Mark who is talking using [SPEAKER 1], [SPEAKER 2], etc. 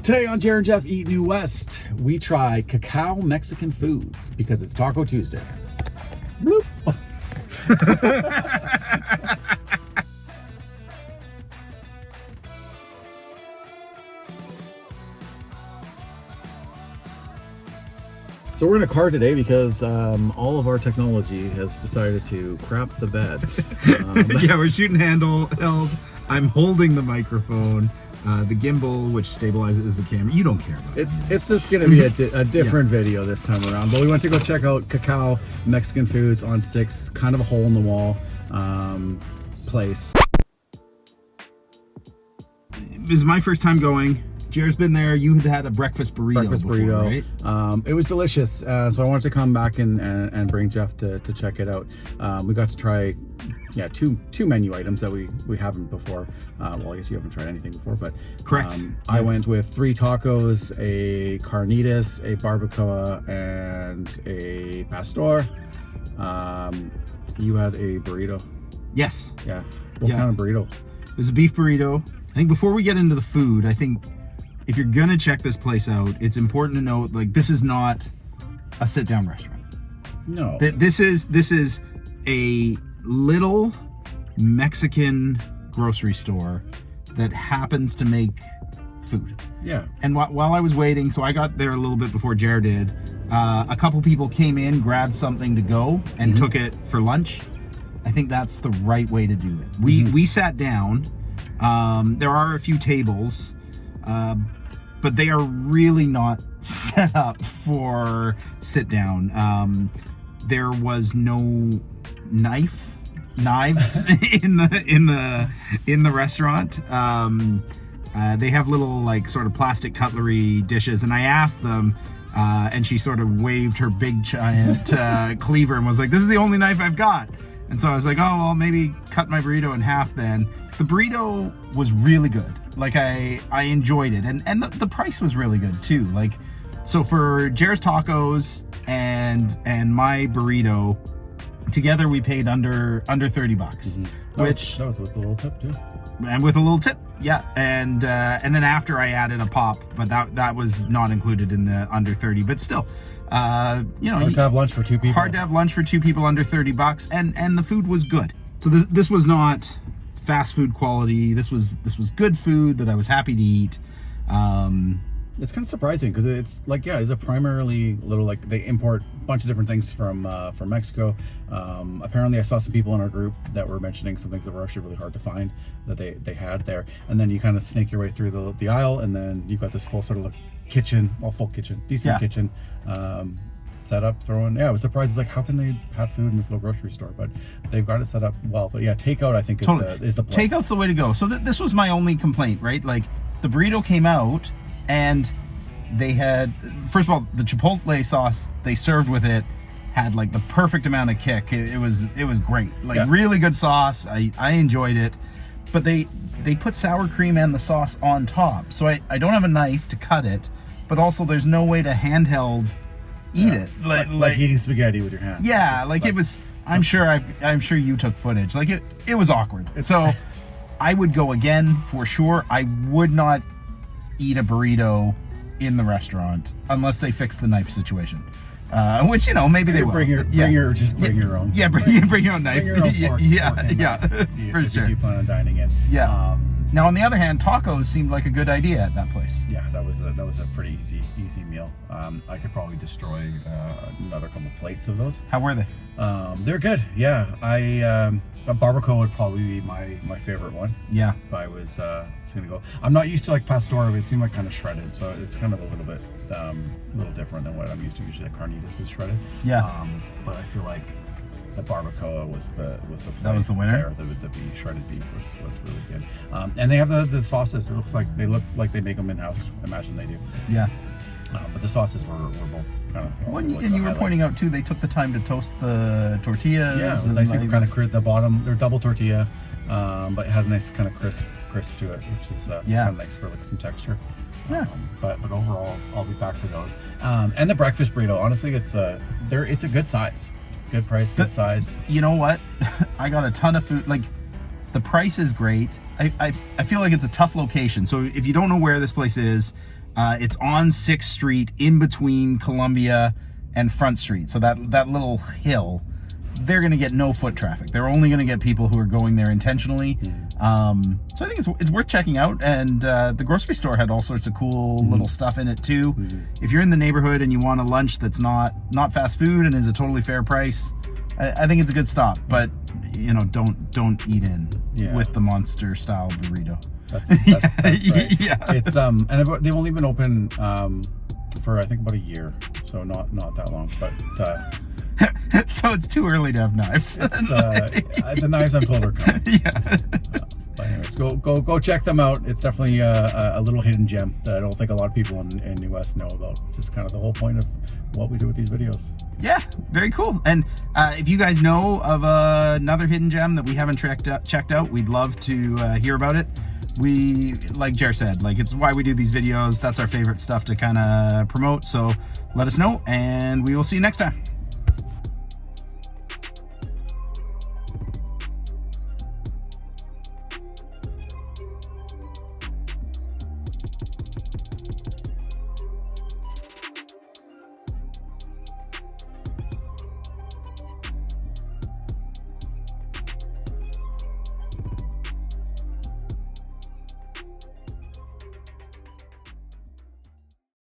[SPEAKER 1] Today on Jared and Geoff Eat New West, we try Cacao Mexican foods because it's Taco Tuesday. Bloop. So we're in a car today because all of our technology has decided to crap the bed.
[SPEAKER 2] Yeah, we're shooting handheld. I'm holding the microphone. The gimbal, which stabilizes the camera. You don't care about it.
[SPEAKER 1] It's just going to be a different video this time around. But we went to go check out Cacao Mexican Foods on Sticks, kind of a hole in the wall place.
[SPEAKER 2] It was my first time going. Jared's been there. You had a breakfast burrito before, right?
[SPEAKER 1] It was delicious. So I wanted to come back and bring Geoff to check it out. We got to try two menu items that we haven't before. Well, I guess you haven't tried anything before, but
[SPEAKER 2] correct.
[SPEAKER 1] I went with 3 tacos, a carnitas, a barbacoa, and a pastor. You had a burrito.
[SPEAKER 2] Yes.
[SPEAKER 1] Yeah. What kind of burrito?
[SPEAKER 2] It was a beef burrito. I think before we get into the food, I think if you're gonna check this place out, it's important to note, like, this is not a sit-down restaurant.
[SPEAKER 1] No.
[SPEAKER 2] This is a little Mexican grocery store that happens to make food.
[SPEAKER 1] Yeah.
[SPEAKER 2] And while I was waiting, so I got there a little bit before Jared did, a couple people came in, grabbed something to go, and took it for lunch. I think that's the right way to do it. We sat down. There are a few tables, but they are really not set up for sit down. There was no knives in the restaurant. They have little, like, sort of plastic cutlery dishes, and I asked them, and she sort of waved her big giant cleaver and was like, "This is the only knife I've got." And so I was like, "Oh, well, maybe cut my burrito in half then." The burrito was really good. Like, I enjoyed it, and the price was really good too. Like, so for Jared's tacos and my burrito together, we paid under $30, which
[SPEAKER 1] that was with a little tip too.
[SPEAKER 2] And with a little tip, yeah. And then after I added a pop, but that was not included in the under 30. But still, hard
[SPEAKER 1] to have lunch for 2 people.
[SPEAKER 2] Hard to have lunch for 2 people under $30, and the food was good. So this was not fast food quality. This was good food that I was happy to eat.
[SPEAKER 1] It's kind of surprising because it's like, it's a primarily little, like, they import a bunch of different things from Mexico. Apparently I saw some people in our group that were mentioning some things that were actually really hard to find that they had there. And then you kind of snake your way through the aisle, and then you've got this full sort of kitchen, full kitchen, decent kitchen, set up, I was surprised. I was like, how can they have food in this little grocery store? But they've got it set up well. But yeah, takeout, I think, is the play.
[SPEAKER 2] Takeout's the way to go. So this was my only complaint, right? Like, the burrito came out, and they had, first of all, the chipotle sauce they served with it had, like, the perfect amount of kick. It was great. Like, really good sauce. I enjoyed it. But they put sour cream and the sauce on top. So I don't have a knife to cut it, but also there's no way to handheld eat it.
[SPEAKER 1] Like eating spaghetti with your hands.
[SPEAKER 2] Yeah, like it was, I'm sure you took footage. Like, it was awkward. So I would go again for sure. I would not eat a burrito in the restaurant unless they fix the knife situation, which, maybe they will.
[SPEAKER 1] Bring your own.
[SPEAKER 2] Yeah, bring your own knife.
[SPEAKER 1] Bring your own fork.
[SPEAKER 2] For sure.
[SPEAKER 1] If you plan on dining in.
[SPEAKER 2] Yeah. Now, on the other hand, tacos seemed like a good idea at that place.
[SPEAKER 1] Yeah, that was a pretty easy meal. I could probably destroy another couple plates of those.
[SPEAKER 2] How were they?
[SPEAKER 1] They're good. Yeah, a barbacoa would probably be my favorite one.
[SPEAKER 2] Yeah.
[SPEAKER 1] If I was gonna go, I'm not used to, like, pastor, but it seemed like kind of shredded, so it's kind of a little bit different than what I'm used to. Usually, like, carnitas is shredded.
[SPEAKER 2] Yeah.
[SPEAKER 1] But I feel like the barbacoa was the
[SPEAKER 2] that was the winner.
[SPEAKER 1] The beef, shredded beef was really good. And they have the sauces. It they look like they make them in house. Imagine they do.
[SPEAKER 2] Yeah.
[SPEAKER 1] But the sauces were both kind of.
[SPEAKER 2] Well, and you were pointing out too, they took the time to toast the tortillas.
[SPEAKER 1] Yeah, it was nice to kind of crisp the bottom. They're double tortilla, but it had a nice kind of crisp to it, which is kind of nice for, like, some texture.
[SPEAKER 2] Yeah.
[SPEAKER 1] But overall, I'll be back for those. And the breakfast burrito, honestly, it's a good size. Good price, good size.
[SPEAKER 2] You know what? I got a ton of food. Like, the price is great. I feel like it's a tough location. So if you don't know where this place is, It's on 6th Street in between Columbia and Front Street. So that little hill, they're going to get no foot traffic. They're only going to get people who are going there intentionally. So I think it's worth checking out. And the grocery store had all sorts of cool little stuff in it too. If you're in the neighborhood and you want a lunch that's not fast food and is a totally fair price, I think it's a good stop. But you know, don't eat in with the monster style burrito.
[SPEAKER 1] That's right.
[SPEAKER 2] Yeah.
[SPEAKER 1] It's and they've only been open for I think about a year, so not that long. But
[SPEAKER 2] so it's too early to have knives.
[SPEAKER 1] it's, the knives I'm told are coming.
[SPEAKER 2] Yeah.
[SPEAKER 1] But anyways, go check them out. It's definitely a little hidden gem that I don't think a lot of people in the West know about. Just kind of the whole point of what we do with these videos.
[SPEAKER 2] Yeah, very cool. And if you guys know of another hidden gem that we haven't checked out, we'd love to hear about it. We, like Jer said, like it's why we do these videos. That's our favorite stuff to kind of promote. So let us know, and we will see you next time.